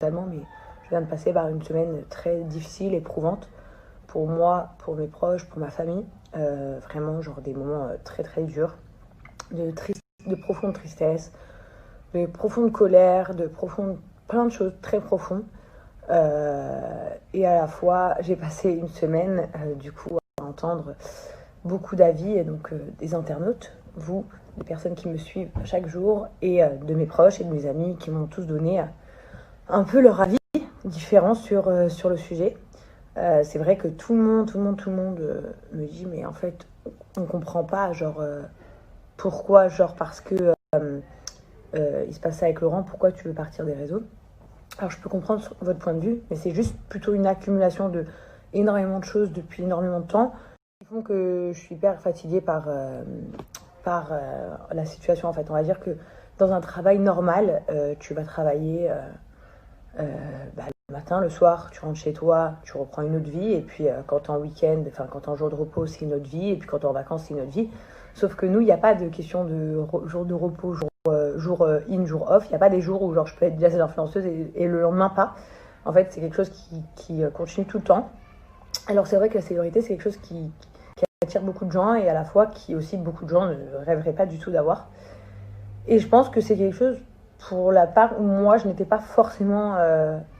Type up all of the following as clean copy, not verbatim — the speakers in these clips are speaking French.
totalement, mais je viens de passer par une semaine très difficile, éprouvante, pour moi, pour mes proches, pour ma famille. Vraiment, genre des moments très très durs, de profonde tristesse, de profonde colère, plein de choses très profondes. Et à la fois, j'ai passé une semaine, du coup, à entendre beaucoup d'avis, et donc des internautes, vous, des personnes qui me suivent chaque jour, et de mes proches et de mes amis qui m'ont tous donné un peu leur avis différent sur le sujet. C'est vrai que tout le monde me dit, mais en fait, on comprend pas, genre, pourquoi, genre, parce que il se passe ça avec Laurent, pourquoi tu veux partir des réseaux? Alors, je peux comprendre votre point de vue, mais c'est juste plutôt une accumulation de énormément de choses depuis énormément de temps qui font que je suis hyper fatiguée par la situation, en fait. On va dire que dans un travail normal, tu vas travailler le matin, le soir, tu rentres chez toi, tu reprends une autre vie, et puis quand t'es en week-end, enfin quand t'es en jour de repos, c'est une autre vie, et puis quand t'es en vacances, c'est une autre vie. Sauf que nous, il n'y a pas de question de jour de repos, jour in, jour off. Il n'y a pas des jours où genre, je peux être jazz influenceuse et le lendemain pas. En fait, c'est quelque chose qui continue tout le temps. Alors c'est vrai que la célébrité, c'est quelque chose qui attire beaucoup de gens, et à la fois qui aussi beaucoup de gens ne rêveraient pas du tout d'avoir. Et je pense que c'est quelque chose pour la part où moi, je n'étais pas forcément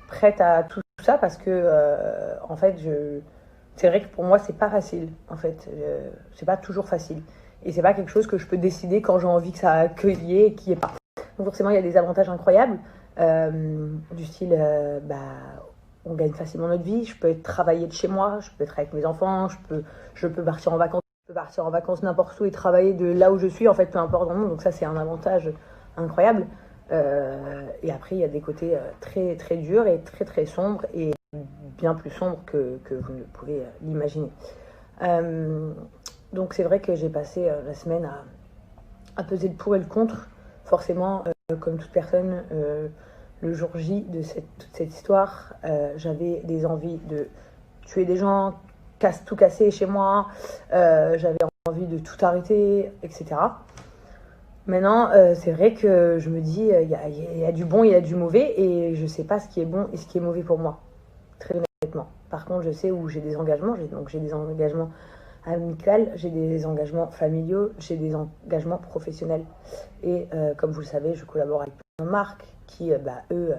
prête à tout ça, parce que en fait, c'est vrai que pour moi, c'est pas facile. En fait, c'est pas toujours facile. Et c'est pas quelque chose que je peux décider quand j'ai envie que ça qu'il y ait et qu'il n'y ait pas. Donc forcément, il y a des avantages incroyables, du style, on gagne facilement notre vie. Je peux travailler de chez moi, je peux être avec mes enfants, je peux partir en vacances. Je peux partir en vacances n'importe où et travailler de là où je suis, en fait, peu importe dans le monde. Donc ça, c'est un avantage incroyable. Et après, il y a des côtés très très durs et très très sombres, et bien plus sombres que vous ne pouvez l'imaginer. Donc c'est vrai que j'ai passé la semaine à peser le pour et le contre. Forcément, comme toute personne, le jour J de toute cette histoire, j'avais des envies de tuer des gens, tout casser chez moi, j'avais envie de tout arrêter, etc. Maintenant, c'est vrai que je me dis, il y a du bon, il y a du mauvais, et je sais pas ce qui est bon et ce qui est mauvais pour moi, très honnêtement. Par contre, je sais où j'ai des engagements, j'ai des engagements amicaux, j'ai des engagements familiaux, j'ai des engagements professionnels. Et comme vous le savez, je collabore avec plein de marques qui, eux,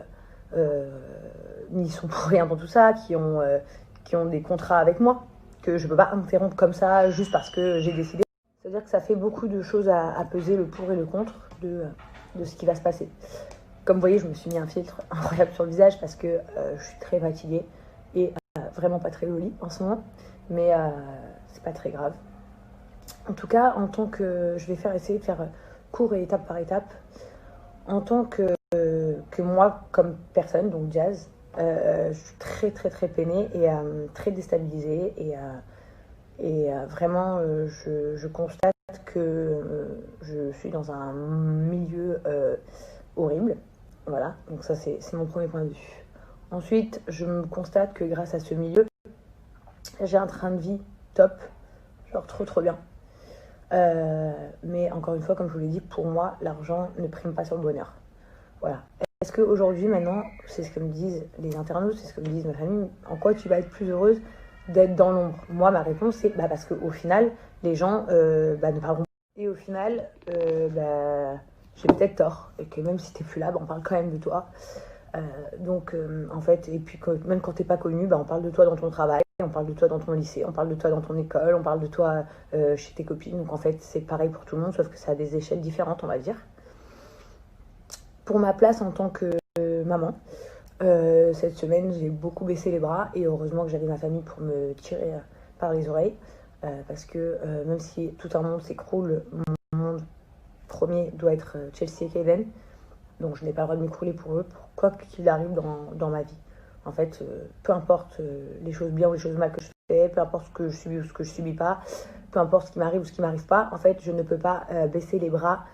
n'y sont pour rien dans tout ça, qui ont des contrats avec moi, que je peux pas interrompre comme ça juste parce que j'ai décidé. C'est-à-dire que ça fait beaucoup de choses à peser, le pour et le contre de ce qui va se passer. Comme vous voyez, je me suis mis un filtre incroyable sur le visage parce que je suis très fatiguée et vraiment pas très jolie en ce moment. Mais c'est pas très grave. En tout cas, je vais essayer de faire court et étape par étape. En tant que moi, comme personne, donc Jazz, je suis très très très peinée et très déstabilisée, et vraiment, je constate que je suis dans un milieu horrible. Voilà, donc ça c'est mon premier point de vue. Ensuite, je me constate que grâce à ce milieu, j'ai un train de vie top, genre trop trop bien. Mais encore une fois, comme je vous l'ai dit, pour moi, l'argent ne prime pas sur le bonheur. Voilà. Est-ce qu'aujourd'hui, maintenant, c'est ce que me disent les internautes, c'est ce que me disent ma famille, en quoi tu vas être plus heureuse d'être dans l'ombre? Moi, ma réponse, c'est parce qu'au final, les gens ne parleront pas. Et au final, j'ai peut-être tort. Et que même si t'es plus là, on parle quand même de toi. En fait, et puis même quand t'es pas connu, on parle de toi dans ton travail, on parle de toi dans ton lycée, on parle de toi dans ton école, on parle de toi chez tes copines. Donc en fait, c'est pareil pour tout le monde, sauf que ça a des échelles différentes, on va dire. Pour ma place en tant que maman, cette semaine, j'ai beaucoup baissé les bras, et heureusement que j'avais ma famille pour me tirer par les oreilles, parce que même si tout un monde s'écroule, mon monde premier doit être Chelsea et Kaden, donc je n'ai pas le droit de m'écrouler pour eux, pour quoi qu'il arrive dans ma vie. En fait, peu importe les choses bien ou les choses mal que je fais, peu importe ce que je subis ou ce que je subis pas, peu importe ce qui m'arrive ou ce qui m'arrive pas, en fait, je ne peux pas baisser les bras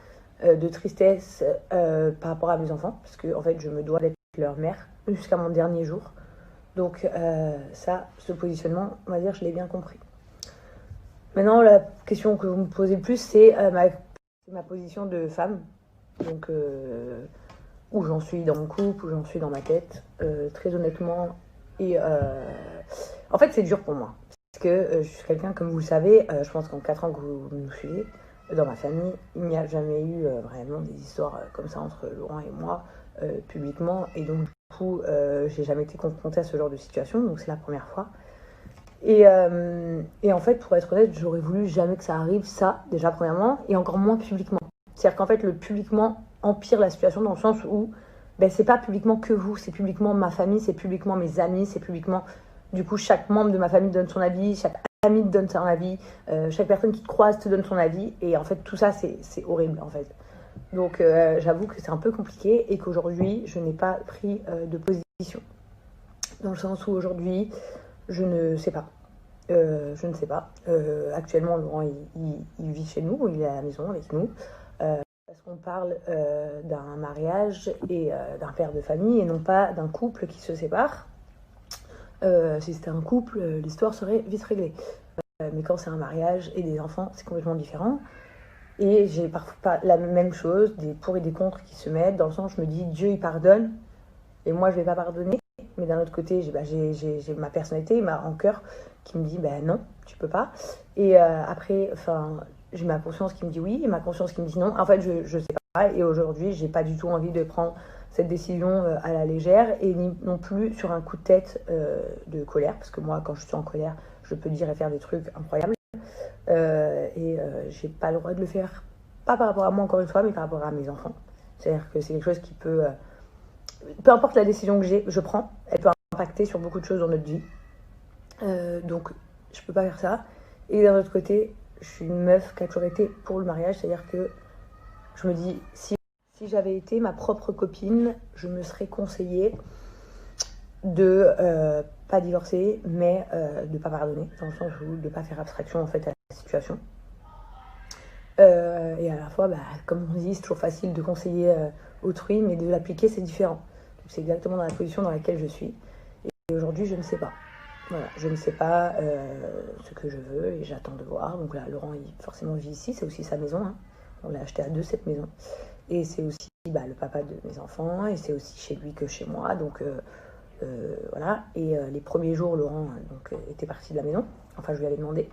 de tristesse par rapport à mes enfants, parce que en fait, je me dois d'être leur mère jusqu'à mon dernier jour. Donc ce positionnement, on va dire, je l'ai bien compris. Maintenant, la question que vous me posez le plus, c'est ma position de femme. Donc où j'en suis dans mon couple, où j'en suis dans ma tête, très honnêtement. Et en fait, c'est dur pour moi. Parce que je suis quelqu'un, comme vous le savez, je pense qu'en 4 ans que vous nous suivez, dans ma famille, il n'y a jamais eu vraiment des histoires comme ça entre Laurent et moi, publiquement. Et donc, du coup, j'ai jamais été confrontée à ce genre de situation. Donc, c'est la première fois. Et en fait, pour être honnête, j'aurais voulu jamais que ça arrive, ça, déjà, premièrement, et encore moins publiquement. C'est-à-dire qu'en fait, le publiquement empire la situation dans le sens où ben, c'est pas publiquement que vous, c'est publiquement ma famille, c'est publiquement mes amis, c'est publiquement, du coup, chaque membre de ma famille donne son avis, chaque ami te donne son avis, chaque personne qui te croise te donne son avis, et en fait, tout ça, c'est horrible, en fait. Donc, j'avoue que c'est un peu compliqué, et qu'aujourd'hui, je n'ai pas pris de position. Dans le sens où aujourd'hui, je ne sais pas. Je ne sais pas. Actuellement, Laurent, il vit chez nous, il est à la maison avec nous. Parce qu'on parle d'un mariage et d'un père de famille et non pas d'un couple qui se sépare. Si c'était un couple, l'histoire serait vite réglée. Mais quand c'est un mariage et des enfants, c'est complètement différent. Et j'ai parfois pas la même chose, des pour et des contre qui se mettent, dans le sens où je me dis Dieu il pardonne et moi je vais pas pardonner. Mais d'un autre côté, j'ai ma personnalité, ma rancœur qui me dit non, tu peux pas. Et après, j'ai ma conscience qui me dit oui et ma conscience qui me dit non. En fait, je sais pas. Et aujourd'hui, j'ai pas du tout envie de prendre cette décision à la légère et non plus sur un coup de tête de colère. Parce que moi, quand je suis en colère, je peux dire et faire des trucs incroyables. J'ai pas le droit de le faire, pas par rapport à moi encore une fois, mais par rapport à mes enfants. C'est-à-dire que c'est quelque chose qui peut... peu importe la décision que je prends, elle peut impacter sur beaucoup de choses dans notre vie. Donc, je peux pas faire ça. Et d'un autre côté, je suis une meuf qui a toujours été pour le mariage. C'est-à-dire que je me dis, si j'avais été ma propre copine, je me serais conseillée de pas divorcer, mais de pas pardonner. Dans le sens où de pas faire abstraction en fait à la situation. Et à la fois, comme on dit, c'est toujours facile de conseiller autrui, mais de l'appliquer, c'est différent. Donc, c'est exactement dans la position dans laquelle je suis. Et aujourd'hui, je ne sais pas. Voilà, je ne sais pas ce que je veux et j'attends de voir. Donc là, Laurent, il forcément vit ici, c'est aussi sa maison. Hein. On l'a acheté à deux, cette maison. Et c'est aussi le papa de mes enfants et c'est aussi chez lui que chez moi. Donc voilà. Et les premiers jours, Laurent était parti de la maison. Enfin, je lui avais demandé.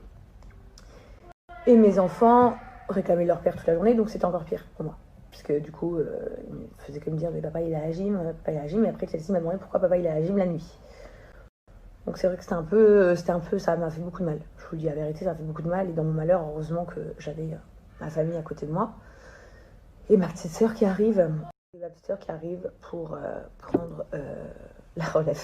Et mes enfants réclamaient leur père toute la journée, donc c'était encore pire pour moi. Parce que du coup, il me faisait que me dire, mais papa il est à la gym, papa il est à la gym. Et après, Chelsea m'a demandé pourquoi papa il est à la gym la nuit. Donc c'est vrai que c'était un peu, ça m'a fait beaucoup de mal. Je vous dis la vérité, ça m'a fait beaucoup de mal. Et dans mon malheur, heureusement que j'avais ma famille à côté de moi. Et ma petite sœur qui arrive pour prendre la relève.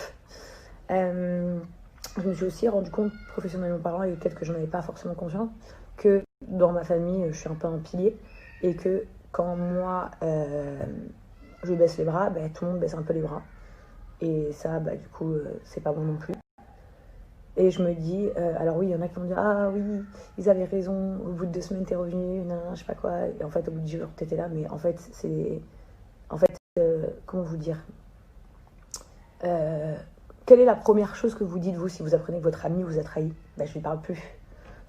Je me suis aussi rendu compte, professionnellement parlant, et peut-être que j'en avais pas forcément conscience, que dans ma famille, je suis un peu un pilier. Et que quand moi, je baisse les bras, tout le monde baisse un peu les bras. Et ça, du coup, c'est pas bon non plus. Et je me dis, alors oui, il y en a qui vont dire, ah oui, ils avaient raison, au bout de 2 semaines, t'es revenu, je sais pas quoi. Et en fait, au bout de 10 jours, t'étais là. Mais en fait, comment vous dire quelle est la première chose que vous dites, vous, si vous apprenez que votre ami vous a trahi? Je lui parle plus.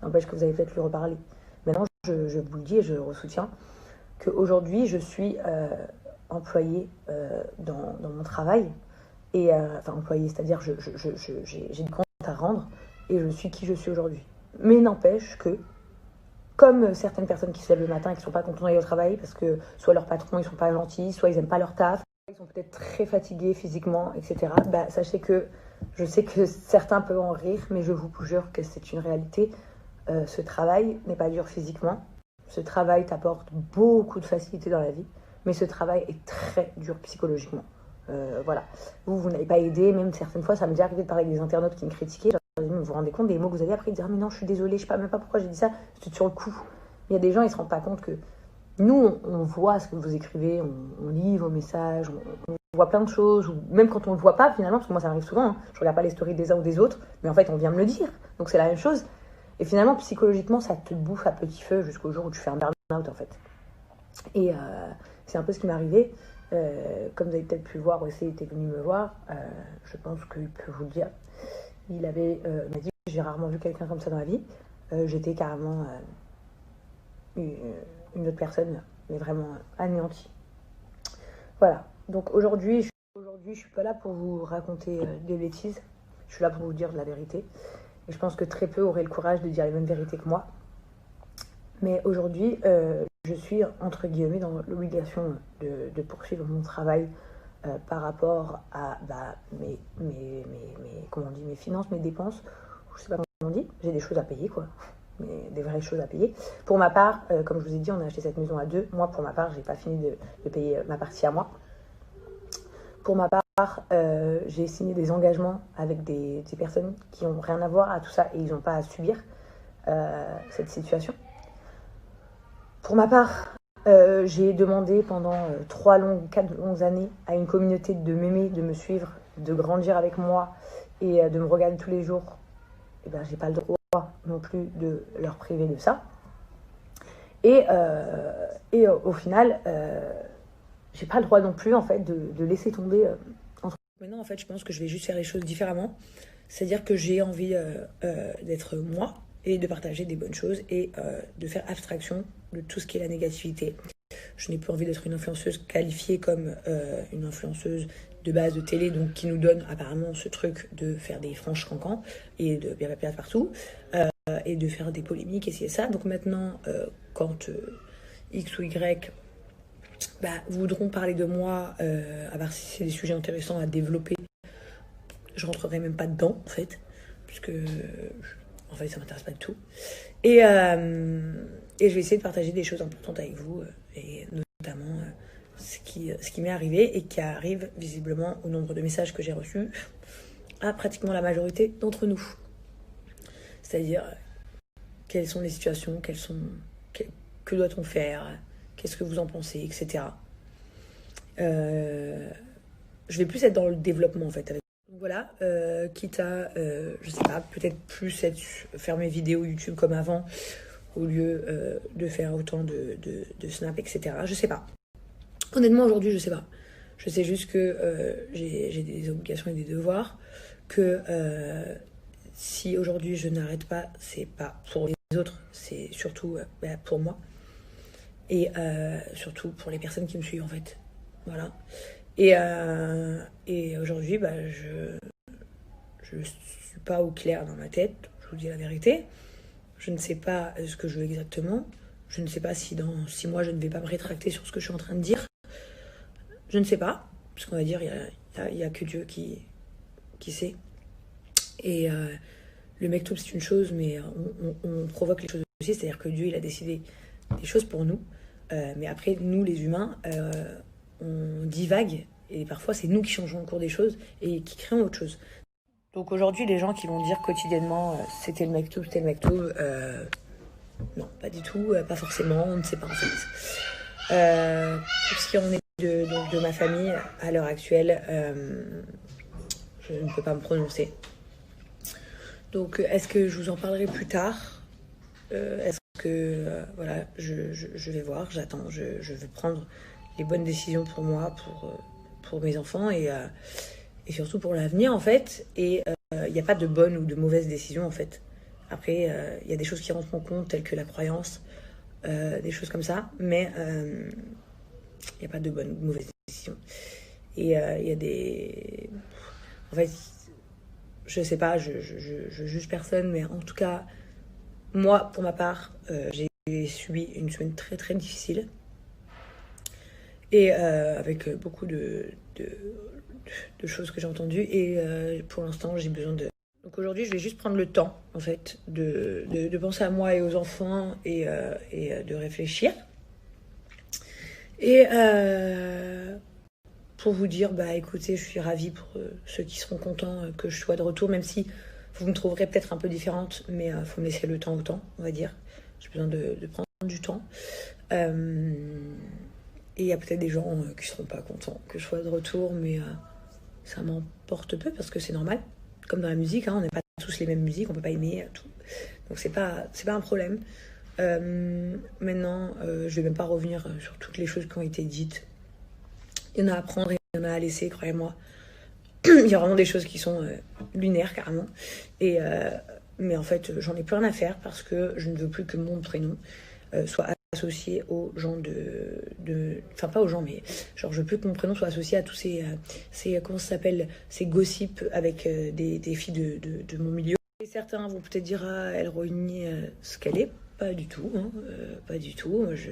N'empêche que vous allez peut-être lui reparler. Maintenant, je vous le dis et je le ressoutiens, qu'aujourd'hui, je suis employée dans mon travail. Et employée, c'est-à-dire j'ai des comptes à rendre et je suis qui je suis aujourd'hui. Mais n'empêche que, comme certaines personnes qui se lèvent le matin et qui ne sont pas contentes d'aller au travail parce que soit leurs patrons ils sont pas gentils, soit ils n'aiment pas leur taf, ils sont peut-être très fatigués physiquement, etc. Sachez que je sais que certains peuvent en rire, mais je vous jure que c'est une réalité. Ce travail n'est pas dur physiquement. Ce travail t'apporte beaucoup de facilité dans la vie, mais ce travail est très dur psychologiquement. Voilà. Vous n'avez pas aidé, même certaines fois, ça m'est déjà arrivé de parler avec des internautes qui me critiquaient. Vous vous rendez compte des mots que vous avez après, ils disent, ah mais non, je suis désolée, je sais pas même pas pourquoi j'ai dit ça, c'était sur le coup. Il y a des gens, ils se rendent pas compte que nous, on voit ce que vous écrivez, on lit vos messages, on voit plein de choses, ou même quand on le voit pas finalement, parce que moi ça m'arrive souvent, hein, je regarde pas les stories des uns ou des autres, mais en fait on vient me le dire, donc c'est la même chose. Et finalement, psychologiquement, ça te bouffe à petit feu jusqu'au jour où tu fais un burn-out en fait. Et c'est un peu ce qui m'est arrivé. Comme vous avez peut-être pu le voir, aussi, il était venu me voir. Je pense qu'il peut vous le dire. Il m'a dit, j'ai rarement vu quelqu'un comme ça dans la vie. J'étais carrément une autre personne, mais vraiment anéantie. Voilà. Donc aujourd'hui, je suis pas là pour vous raconter des bêtises. Je suis là pour vous dire de la vérité. Et je pense que très peu auraient le courage de dire les mêmes vérités que moi. Mais aujourd'hui, je suis, entre guillemets, dans l'obligation de poursuivre mon travail par rapport à comment on dit, mes finances, mes dépenses. Je sais pas comment on dit. J'ai des choses à payer, quoi. Mais des vraies choses à payer. Pour ma part, comme je vous ai dit, on a acheté cette maison à deux. Moi, pour ma part, j'ai pas fini de payer ma partie à moi. Pour ma part, j'ai signé des engagements avec des personnes qui n'ont rien à voir à tout ça et ils n'ont pas à subir cette situation. Pour ma part, j'ai demandé pendant 4 longues années à une communauté de m'aimer, de me suivre, de grandir avec moi et de me regarder tous les jours. Et ben, j'ai pas le droit non plus de leur priver de ça. Et au final, j'ai pas le droit non plus en fait de laisser tomber. Maintenant, en fait, je pense que je vais juste faire les choses différemment. C'est-à-dire que j'ai envie d'être moi et de partager des bonnes choses et de faire abstraction de tout ce qui est la négativité. Je n'ai plus envie d'être une influenceuse qualifiée comme une influenceuse de base de télé, donc qui nous donne apparemment ce truc de faire des franches cancans et de bien perdre partout et de faire des polémiques et c'est ça. Donc maintenant, quand X ou Y voudront parler de moi, à part si c'est des sujets intéressants à développer, je rentrerai même pas dedans en fait, puisque en fait ça m'intéresse pas du tout. Et je vais essayer de partager des choses importantes avec vous, et notamment ce qui m'est arrivé et qui arrive visiblement au nombre de messages que j'ai reçus à pratiquement la majorité d'entre nous. C'est-à-dire, quelles sont les situations, que doit-on faire, qu'est-ce que vous en pensez, etc. Je vais plus être dans le développement en fait. Donc voilà, quitte à, je sais pas, peut-être plus faire mes vidéos YouTube comme avant, au lieu de faire autant de snap, etc. Je sais pas. Honnêtement, aujourd'hui, je sais pas. Je sais juste que j'ai des obligations et des devoirs, que si aujourd'hui je n'arrête pas, c'est pas pour les autres, c'est surtout pour moi. Et surtout pour les personnes qui me suivent en fait. Voilà. Et aujourd'hui, je suis pas au clair dans ma tête, je vous dis la vérité. Je ne sais pas ce que je veux exactement. Je ne sais pas si dans 6 mois je ne vais pas me rétracter sur ce que je suis en train de dire. Je ne sais pas, parce qu'on va dire il y a que Dieu qui sait. Et le Mektoub c'est une chose, mais on provoque les choses aussi, c'est-à-dire que Dieu il a décidé des choses pour nous. Mais après, nous les humains, on divague et parfois c'est nous qui changeons le cours des choses et qui créons autre chose. Donc aujourd'hui, les gens qui vont dire quotidiennement c'était le Mektoub, non, pas du tout, pas forcément, on ne sait pas en fait. Pour ce qui en est de ma famille, à l'heure actuelle, je ne peux pas me prononcer. Donc est-ce que je vous en parlerai plus tard ? Est-ce que voilà, je vais voir, j'attends, je veux prendre les bonnes décisions pour moi, pour mes enfants et surtout pour l'avenir en fait. Et il n'y a pas de bonne ou de mauvaise décision en fait. Après, il y a des choses qui rentrent en compte telles que la croyance, des choses comme ça, mais il n'y a pas de bonne ou de mauvaise décision. Et il y a des... En fait, je sais pas, je juge personne, mais en tout cas, moi, pour ma part, j'ai subi une semaine très très difficile. Et avec beaucoup de choses que j'ai entendues. Et pour l'instant, j'ai besoin de... Donc aujourd'hui, je vais juste prendre le temps, en fait, de penser à moi et aux enfants et de réfléchir. Et pour vous dire, écoutez, je suis ravie pour ceux qui seront contents que je sois de retour, même si vous me trouverez peut-être un peu différente, mais il faut me laisser le temps au temps, on va dire. J'ai besoin de prendre du temps. Et il y a peut-être des gens qui ne seront pas contents que je sois de retour, mais ça m'emporte peu parce que c'est normal. Comme dans la musique, on n'est pas tous les mêmes musiques, on ne peut pas aimer tout. Donc c'est pas un problème. Maintenant, je ne vais même pas revenir sur toutes les choses qui ont été dites. Il y en a à prendre et il y en a à laisser, croyez-moi. Il y a vraiment des choses qui sont lunaires, carrément. Mais en fait, j'en ai plus rien à faire parce que je ne veux plus que mon prénom soit associé aux gens enfin pas aux gens, mais genre je veux que mon prénom soit associé à tous comment ça s'appelle, ces gossips avec des filles de mon milieu. Et certains vont peut-être dire, ah, elle renie ce qu'elle est. Pas du tout, hein, pas du tout. Moi, je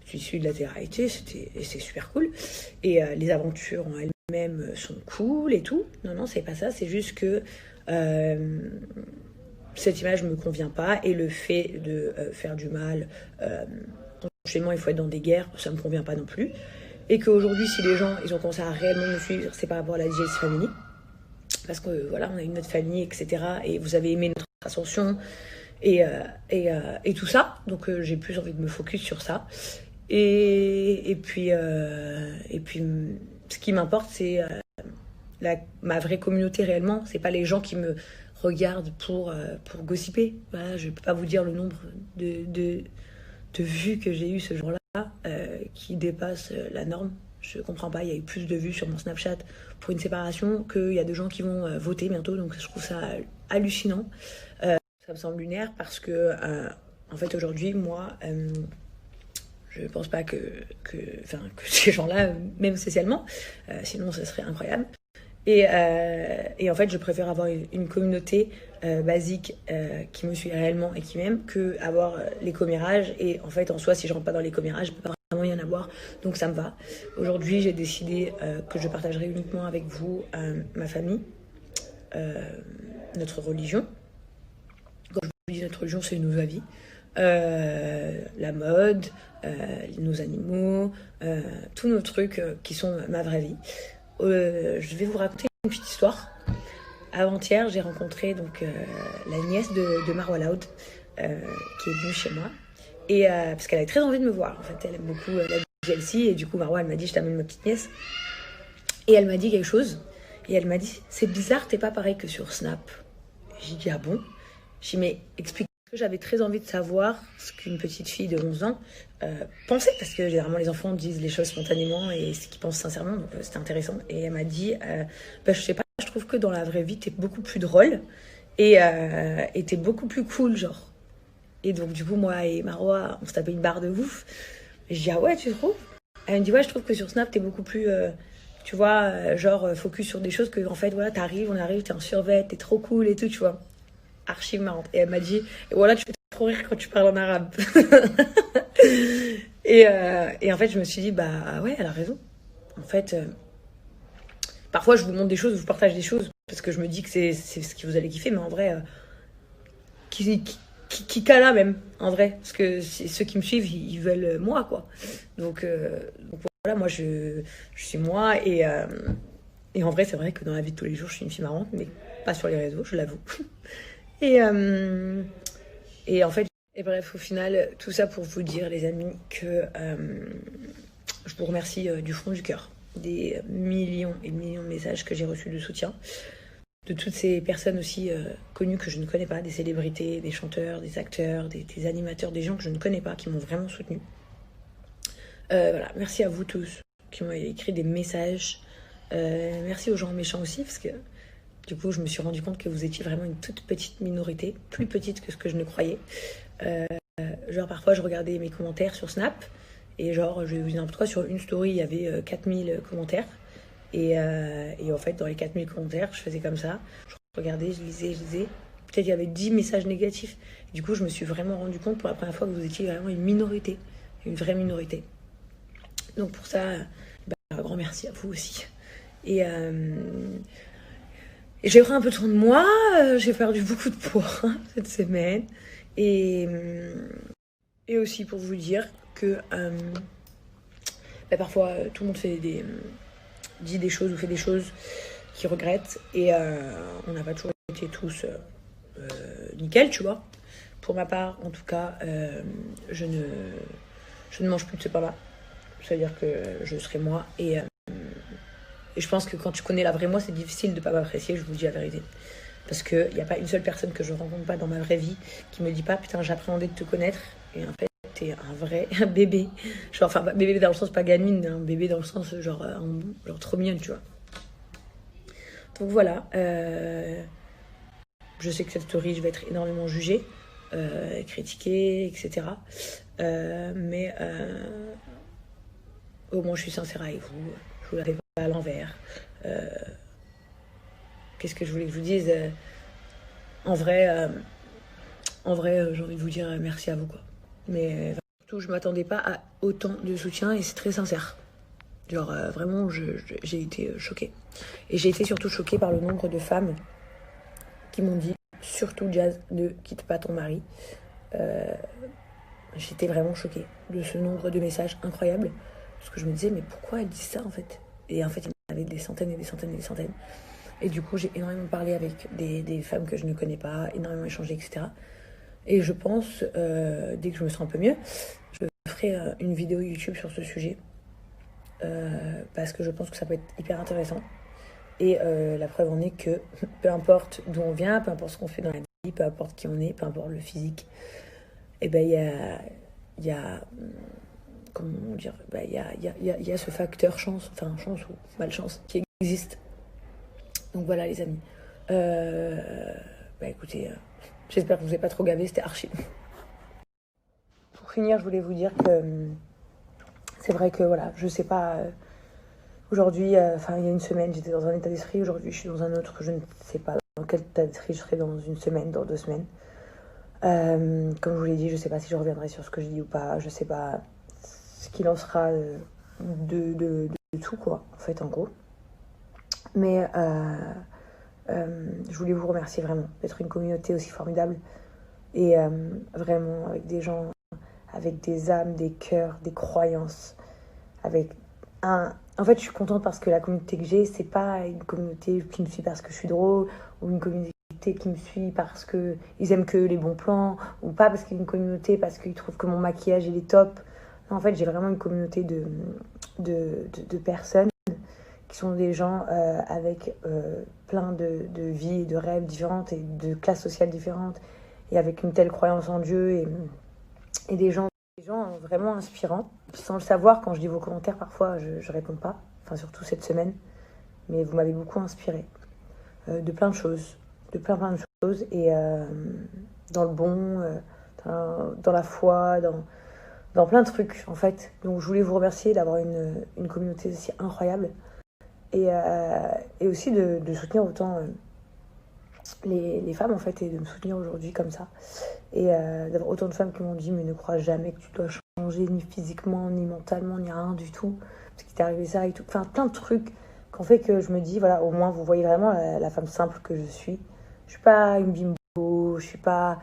suis issue de la télé-réalité, c'est super cool. Et les aventures en elles-mêmes sont cool et tout. Non, non, c'est pas ça. C'est juste que cette image me convient pas. Et le fait de faire du mal, enchaînement, il faut être dans des guerres, ça me convient pas non plus. Et qu'aujourd'hui, si les gens, ils ont commencé à réellement me suivre, c'est par rapport à la DJs Family. Parce que voilà, on a une autre famille, etc. Et vous avez aimé notre ascension. Et tout ça, donc j'ai plus envie de me focus sur ça. Et puis ce qui m'importe, c'est ma vraie communauté réellement. C'est pas les gens qui me regardent pour gossiper. Voilà, je peux pas vous dire le nombre de vues que j'ai eu ce jour-là qui dépasse la norme. Je comprends pas, il y a eu plus de vues sur mon Snapchat pour une séparation qu'il y a de gens qui vont voter bientôt, donc je trouve ça hallucinant. Ça me semble lunaire parce que, en fait, aujourd'hui, moi, je pense pas que ces gens-là m'aiment spécialement, sinon ce serait incroyable. Et en fait, je préfère avoir une communauté basique qui me suit réellement et qui m'aime que avoir les commérages. Et en fait, en soi, si je rentre pas dans les commérages, je peux pas vraiment y en avoir. Donc ça me va. Aujourd'hui, j'ai décidé que je partagerai uniquement avec vous ma famille, notre religion. Quand je vous dis notre religion, c'est nos avis. La mode, nos animaux, tous nos trucs qui sont ma vraie vie. Je vais vous raconter une petite histoire. Avant-hier, j'ai rencontré donc la nièce de Marwa Loud qui est venue chez moi. Et parce qu'elle avait très envie de me voir. En fait, elle aime beaucoup la Chelsea. Et du coup, Marwa, elle m'a dit, je t'amène ma petite nièce. Et elle m'a dit quelque chose. Et elle m'a dit, c'est bizarre, t'es pas pareil que sur Snap. J'ai dit, ah bon? J'ai dit, mais explique. J'avais très envie de savoir ce qu'une petite fille de 11 ans pensait, parce que généralement les enfants disent les choses spontanément et ce qu'ils pensent sincèrement, donc c'était intéressant. Et elle m'a dit, je sais pas, je trouve que dans la vraie vie, t'es beaucoup plus drôle et t'es beaucoup plus cool, genre. Et donc du coup, moi et Marwa, on se tapait une barre de ouf. Et je dis, ah ouais, tu trouves? Elle me dit, ouais, je trouve que sur Snap, t'es beaucoup plus, tu vois, genre focus sur des choses que, en fait, voilà, on arrive, t'es en survêt, t'es trop cool et tout, tu vois. Archi marrante. Et elle m'a dit, et voilà, tu fais trop rire quand tu parles en arabe. et en fait, je me suis dit, bah ouais, elle a raison. En fait, parfois, je vous montre des choses, je vous partage des choses, parce que je me dis que c'est ce que vous allez kiffer, mais en vrai, qui cala même, en vrai. Parce que ceux qui me suivent, ils veulent moi, quoi. Donc voilà, moi, je suis moi, et en vrai, c'est vrai que dans la vie de tous les jours, je suis une fille marrante, mais pas sur les réseaux, je l'avoue. Et en fait, et bref, au final, tout ça pour vous dire, les amis, que je vous remercie du fond du cœur des millions et millions de messages que j'ai reçus de soutien, de toutes ces personnes aussi connues que je ne connais pas, des célébrités, des chanteurs, des acteurs, des animateurs, des gens que je ne connais pas, qui m'ont vraiment soutenue. Voilà, merci à vous tous qui m'ont écrit des messages. Merci aux gens méchants aussi, parce que du coup, je me suis rendu compte que vous étiez vraiment une toute petite minorité, plus petite que ce que je ne croyais. Genre, parfois, je regardais mes commentaires sur Snap, et genre, je vais vous dire n'importe quoi, sur une story, il y avait 4000 commentaires. Et en fait, dans les 4000 commentaires, je faisais comme ça. Je regardais, je lisais. Peut-être qu'il y avait 10 messages négatifs. Et du coup, je me suis vraiment rendu compte pour la première fois que vous étiez vraiment une minorité, une vraie minorité. Donc pour ça, un grand merci à vous aussi. Et j'ai pris un peu soin de moi, j'ai perdu beaucoup de poids cette semaine. Et aussi pour vous dire que parfois tout le monde dit des choses ou fait des choses qu'il regrette. Et on n'a pas toujours été tous nickel, tu vois. Pour ma part, en tout cas, je ne mange plus de ce pain-là. C'est-à-dire que je serai moi. Et je pense que quand tu connais la vraie moi, c'est difficile de ne pas m'apprécier, je vous dis la vérité. Parce qu'il n'y a pas une seule personne que je rencontre pas dans ma vraie vie qui me dit pas, putain, j'appréhendais de te connaître. Et en fait, t'es un vrai bébé. Genre, enfin, bébé dans le sens pas gamine, un bébé dans le sens genre trop mignonne, tu vois. Donc voilà. Je sais que cette story, je vais être énormément jugée. critiquer, etc. Mais au moins je suis sincère avec vous, je vous la fais pas à l'envers. Qu'est-ce que je voulais que je vous dise En vrai, j'ai envie de vous dire merci à vous, quoi. Mais surtout, je m'attendais pas à autant de soutien et c'est très sincère. Genre, vraiment, j'ai été choquée. Et j'ai été surtout choquée par le nombre de femmes qui m'ont dit, surtout Jazz, ne quitte pas ton mari. J'étais vraiment choquée de ce nombre de messages incroyables. Parce que je me disais, mais pourquoi elle dit ça, en fait? Et en fait, il y en avait des centaines et des centaines et des centaines. Et du coup, j'ai énormément parlé avec des femmes que je ne connais pas, énormément échangé, etc. Et je pense, dès que je me sens un peu mieux, je ferai une vidéo YouTube sur ce sujet. Parce que je pense que ça peut être hyper intéressant. Et la preuve en est que peu importe d'où on vient, peu importe ce qu'on fait dans la vie, peu importe qui on est, peu importe le physique, et ben il y a comment dire, il y a ce facteur chance, enfin chance ou malchance qui existe. Donc voilà les amis. Écoutez, j'espère que je vous ai pas trop gavé, c'était archi. Pour finir, je voulais vous dire que c'est vrai que voilà, je sais pas. Aujourd'hui, il y a une semaine, j'étais dans un état d'esprit. Aujourd'hui, je suis dans un autre. Je ne sais pas dans quel état d'esprit je serai dans une semaine, dans 2 semaines. Comme je vous l'ai dit, je ne sais pas si je reviendrai sur ce que je dis ou pas. Je ne sais pas ce qu'il en sera de tout, quoi, en fait, en gros. Mais je voulais vous remercier vraiment d'être une communauté aussi formidable. Et vraiment, avec des gens, avec des âmes, des cœurs, des croyances, avec En fait, je suis contente parce que la communauté que j'ai, c'est pas une communauté qui me suit parce que je suis drôle, ou une communauté qui me suit parce qu'ils aiment que les bons plans, ou pas parce qu'il y a une communauté parce qu'ils trouvent que mon maquillage il est top. Non, en fait, j'ai vraiment une communauté de personnes qui sont des gens avec plein de vies et de rêves différentes et de classes sociales différentes, et avec une telle croyance en Dieu, et des gens vraiment inspirants. Sans le savoir, quand je lis vos commentaires, parfois je réponds pas, enfin surtout cette semaine, mais vous m'avez beaucoup inspiré de plein de choses, plein de choses, et dans le bon, dans la foi, dans plein de trucs en fait. Donc je voulais vous remercier d'avoir une communauté aussi incroyable, et aussi de soutenir autant les femmes en fait, et de me soutenir aujourd'hui comme ça, et d'avoir autant de femmes qui m'ont dit mais ne crois jamais que tu dois changer ni physiquement ni mentalement ni rien du tout parce qu'il t'est arrivé ça et tout, enfin plein de trucs qu'on fait que je me dis voilà, au moins vous voyez vraiment la femme simple que je suis pas une bimbo, je suis pas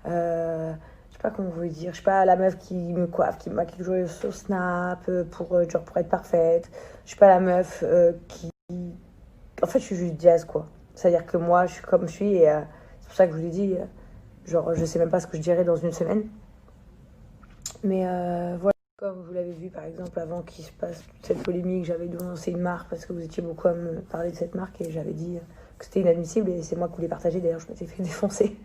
je sais pas comment vous dire, je suis pas la meuf qui me coiffe, qui me maquille toujours sur Snap pour être parfaite, je suis pas la meuf qui en fait je suis juste Jazz, quoi. C'est-à-dire que moi, je suis comme je suis, et c'est pour ça que je vous l'ai dit, je sais même pas ce que je dirais dans une semaine. Mais voilà, comme vous l'avez vu, par exemple, avant qu'il se passe toute cette polémique, j'avais dénoncé une marque parce que vous étiez beaucoup à me parler de cette marque, et j'avais dit que c'était inadmissible, et c'est moi qui voulais partager. D'ailleurs, je m'étais fait défoncer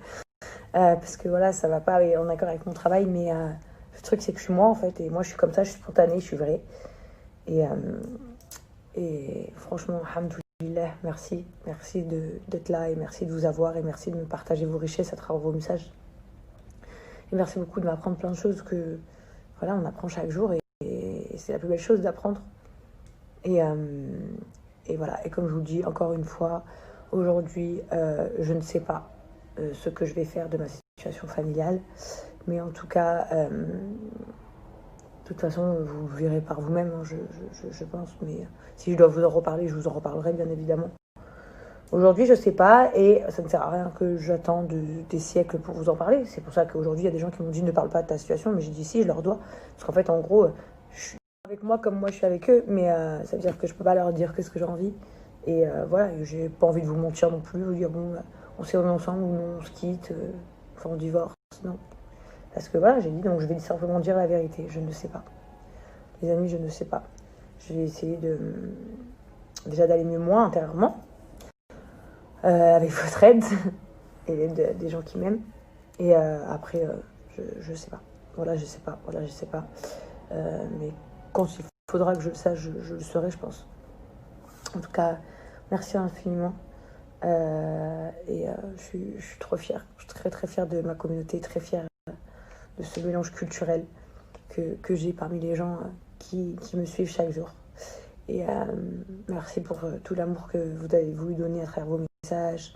parce que voilà, ça va pas en accord avec mon travail, mais le truc, c'est que je suis moi, en fait, et moi, je suis comme ça, je suis spontanée, je suis vraie. Et franchement, alhamdoulilah, merci d'être là, et merci de vous avoir, et merci de me partager vos richesses à travers vos messages. Et merci beaucoup de m'apprendre plein de choses que, voilà, on apprend chaque jour, et c'est la plus belle chose d'apprendre. Et voilà, et comme je vous dis encore une fois, aujourd'hui, je ne sais pas ce que je vais faire de ma situation familiale, mais en tout cas, de toute façon, vous le verrez par vous-même, hein, je pense. Mais si je dois vous en reparler, je vous en reparlerai, bien évidemment. Aujourd'hui, je sais pas, et ça ne sert à rien que j'attende des siècles pour vous en parler. C'est pour ça qu'aujourd'hui, il y a des gens qui m'ont dit ne parle pas de ta situation, mais j'ai dit si, je leur dois. Parce qu'en fait, en gros, je suis avec moi comme moi je suis avec eux, mais ça veut dire que je peux pas leur dire qu'est-ce que j'ai envie. Et voilà, j'ai pas envie de vous mentir non plus, vous dire bon, on s'est remis ensemble, ou non, on se quitte, enfin on divorce, non. Parce que voilà, j'ai dit, donc je vais simplement dire la vérité. Je ne sais pas. Les amis, je ne sais pas. Je vais essayer déjà d'aller mieux moi intérieurement, avec votre aide et l'aide des gens qui m'aiment. Et après, je sais pas. Voilà, je sais pas. Mais quand il faudra que je le sache, je le saurai, je pense. En tout cas, merci infiniment Je suis trop fière. Je suis très très fière de ma communauté, très fière de ce mélange culturel que j'ai parmi les gens qui me suivent chaque jour. Et merci pour tout l'amour que vous avez voulu donner à travers vos messages.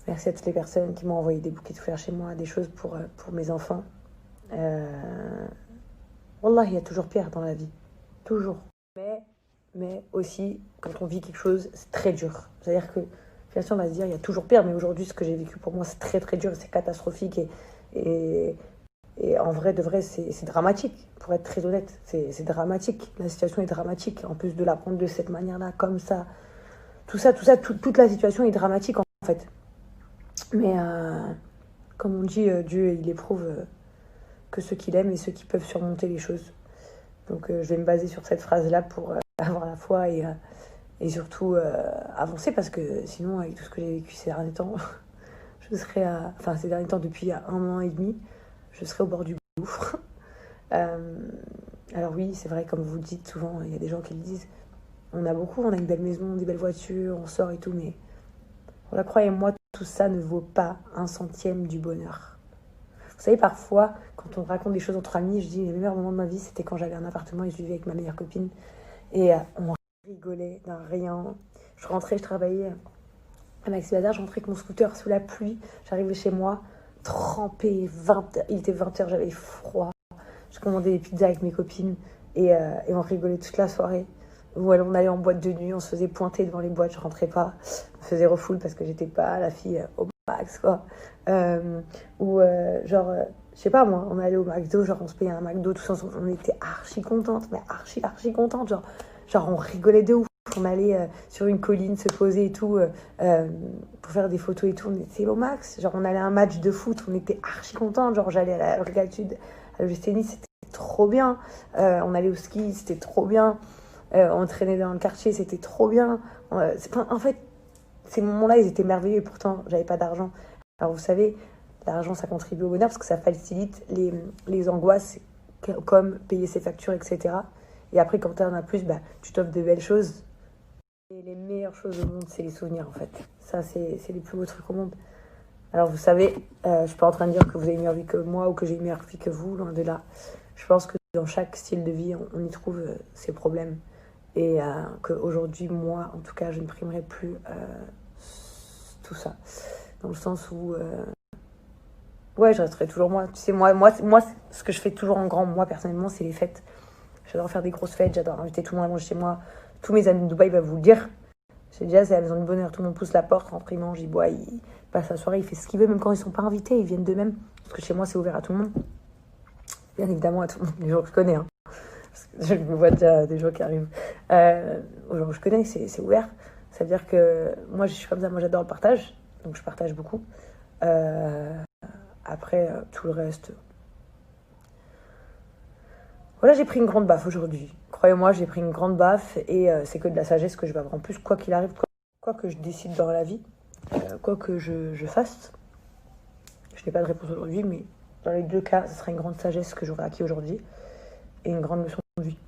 Merci à toutes les personnes qui m'ont envoyé des bouquets de fleurs chez moi, des choses pour mes enfants. Wallah, il y a toujours pire dans la vie. Toujours. Mais aussi, quand on vit quelque chose, c'est très dur. C'est-à-dire que, bien sûr, on va se dire, il y a toujours pire, mais aujourd'hui, ce que j'ai vécu pour moi, c'est très très dur, c'est catastrophique. Et en vrai, de vrai, c'est dramatique, pour être très honnête. C'est dramatique. La situation est dramatique. En plus de la prendre de cette manière-là, comme ça. Toute la situation est dramatique, en fait. Mais comme on dit, Dieu, il éprouve que ceux qu'il aime et ceux qui peuvent surmonter les choses. Donc je vais me baser sur cette phrase-là pour avoir la foi et surtout avancer, parce que sinon, avec tout ce que j'ai vécu ces derniers temps, ces derniers temps, depuis 1 an et demi, je serai au bord du gouffre. Alors oui, c'est vrai, comme vous le dites souvent, il y a des gens qui le disent, on a une belle maison, des belles voitures, on sort et tout, mais voilà, croyez-moi, tout ça ne vaut pas 1/100 du bonheur. Vous savez, parfois, quand on raconte des choses entre amis, je dis, les meilleurs moments de ma vie, c'était quand j'avais un appartement et je vivais avec ma meilleure copine. Et on rigolait d'un rien. Je rentrais, je travaillais à Maxi Bazar, je rentrais avec mon scooter sous la pluie. J'arrivais chez moi, trempée, il était 20h, j'avais froid. Je commandais des pizzas avec mes copines et on rigolait toute la soirée. Ou alors on allait en boîte de nuit, on se faisait pointer devant les boîtes, je rentrais pas. On se faisait refoule parce que j'étais pas la fille au max, quoi. Je sais pas moi, on allait au McDo, genre on se payait un McDo tous ensemble, on était archi contentes, mais archi contentes, genre on rigolait de ouf. On allait sur une colline se poser et tout pour faire des photos et tout, on était au max. Genre on allait à un match de foot, on était archi contentes. Genre j'allais à la Régaltude, à le tennis, c'était trop bien. On allait au ski, c'était trop bien. On traînait dans le quartier, c'était trop bien. En fait, ces moments-là, ils étaient merveilleux et pourtant, j'avais pas d'argent. Alors vous savez, l'argent, ça contribue au bonheur parce que ça facilite les angoisses comme payer ses factures, etc. Et après, quand tu en as plus, tu t'offres de belles choses. Et les meilleures choses au monde, c'est les souvenirs, en fait. Ça, c'est les plus beaux trucs au monde. Alors, vous savez, je suis pas en train de dire que vous avez une meilleure vie que moi ou que j'ai une meilleure vie que vous, loin de là. Je pense que dans chaque style de vie, on y trouve ses problèmes. Et qu'aujourd'hui, moi, en tout cas, je ne primerai plus tout ça. Dans le sens où... je resterai toujours moi. Tu sais, moi, ce que je fais toujours en grand, moi, personnellement, c'est les fêtes. J'adore faire des grosses fêtes, j'adore inviter tout le monde à manger chez moi. Tous mes amis de Dubaï vont vous le dire. C'est déjà, c'est la maison du bonheur. Tout le monde pousse la porte, rentre, il mange, il boit, il passe la soirée, il fait ce qu'il veut, même quand ils ne sont pas invités, ils viennent d'eux-mêmes. Parce que chez moi, c'est ouvert à tout le monde. Bien évidemment, à tout le monde, les gens que je connais. Hein. Parce que je me vois déjà des gens qui arrivent. Aux gens que je connais, c'est ouvert. Ça veut dire que moi, je suis comme ça, moi, j'adore le partage. Donc, je partage beaucoup. Après, tout le reste... Voilà, j'ai pris une grande baffe aujourd'hui. Croyez-moi, j'ai pris une grande baffe et c'est que de la sagesse que je vais avoir. En plus, quoi qu'il arrive, quoi que je décide dans la vie, quoi que je fasse, je n'ai pas de réponse aujourd'hui, mais dans les deux cas, ce sera une grande sagesse que j'aurai acquis aujourd'hui et une grande leçon de vie.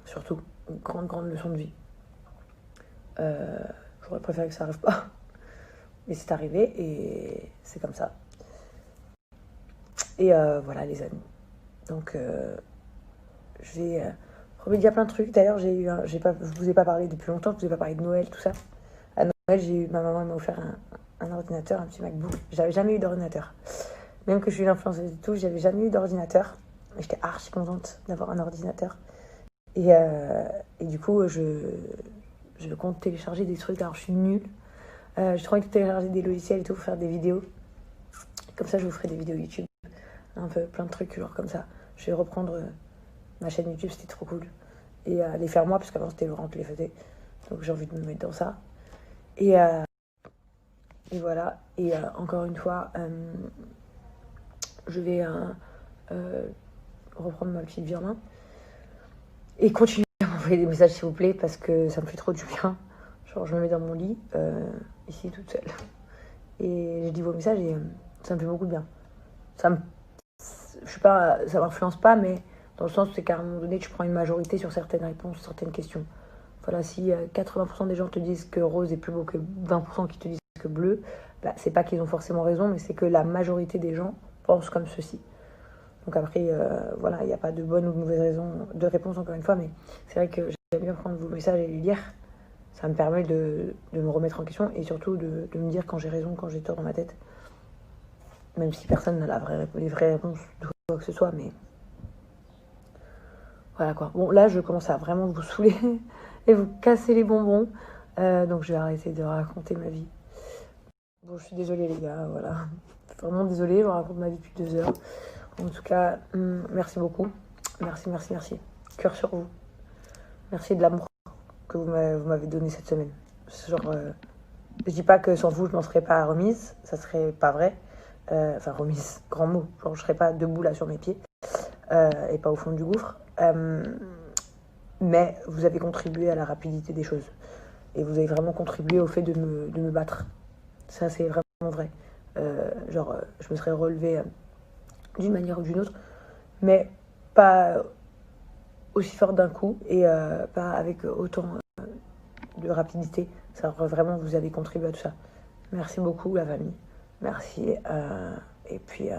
Surtout, une grande leçon de vie. J'aurais préféré que ça n'arrive pas, mais c'est arrivé et c'est comme ça. Et voilà, les amis. Donc... je vais remédier à plein de trucs. D'ailleurs, je vous ai pas parlé depuis longtemps, je vous ai pas parlé de Noël, tout ça. À Noël, ma maman m'a offert un ordinateur, un petit MacBook. J'avais jamais eu d'ordinateur. Même que je suis une influenceuse et tout, j'avais jamais eu d'ordinateur. Et j'étais archi contente d'avoir un ordinateur. Et du coup, je compte télécharger des trucs. Alors, je suis nulle. J'ai trop envie de télécharger des logiciels et tout pour faire des vidéos. Comme ça, je vous ferai des vidéos YouTube. Un peu, plein de trucs, genre comme ça. Je vais reprendre... ma chaîne YouTube, c'était trop cool. Et les faire moi, parce qu'avant c'était Laurent qui les faisait. Donc j'ai envie de me mettre dans ça. Et voilà. Et encore une fois, je vais reprendre ma petite vie en main. Et continuer à m'envoyer des messages, s'il vous plaît, parce que ça me fait trop du bien. Genre, je me mets dans mon lit, ici, toute seule. Et je dis vos messages et ça me fait beaucoup de bien. Ça m'influence pas, mais... dans le sens où c'est qu'à un moment donné, tu prends une majorité sur certaines réponses, certaines questions. Voilà, si 80% des gens te disent que Rose est plus beau que 20% qui te disent masque bleu, bah, c'est pas qu'ils ont forcément raison, mais c'est que la majorité des gens pensent comme ceci. Donc après, voilà, il n'y a pas de bonne ou de mauvaise raison de réponse encore une fois, mais c'est vrai que j'aime bien prendre vos messages et les lire. Ça me permet de me remettre en question et surtout de me dire quand j'ai raison, quand j'ai tort dans ma tête. Même si personne n'a les vraies réponses de quoi que ce soit, mais voilà quoi. Bon, là, je commence à vraiment vous saouler et vous casser les bonbons. Donc je vais arrêter de raconter ma vie. Bon, je suis désolée les gars, voilà. Vraiment désolée, je vous raconte ma vie depuis 2 heures. En tout cas, merci beaucoup. Merci. Cœur sur vous. Merci de l'amour que vous m'avez donné cette semaine. Genre, je dis pas que sans vous, je m'en serais pas remise. Ça serait pas vrai. Enfin, remise, grand mot. Genre, je serais pas debout là sur mes pieds. Et pas au fond du gouffre. Mais vous avez contribué à la rapidité des choses. Et vous avez vraiment contribué au fait de me battre. Ça, c'est vraiment vrai. Je me serais relevée d'une manière ou d'une autre, mais pas aussi fort d'un coup et pas avec autant de rapidité. Ça, vraiment, vous avez contribué à tout ça. Merci beaucoup, la famille. Merci. Et puis...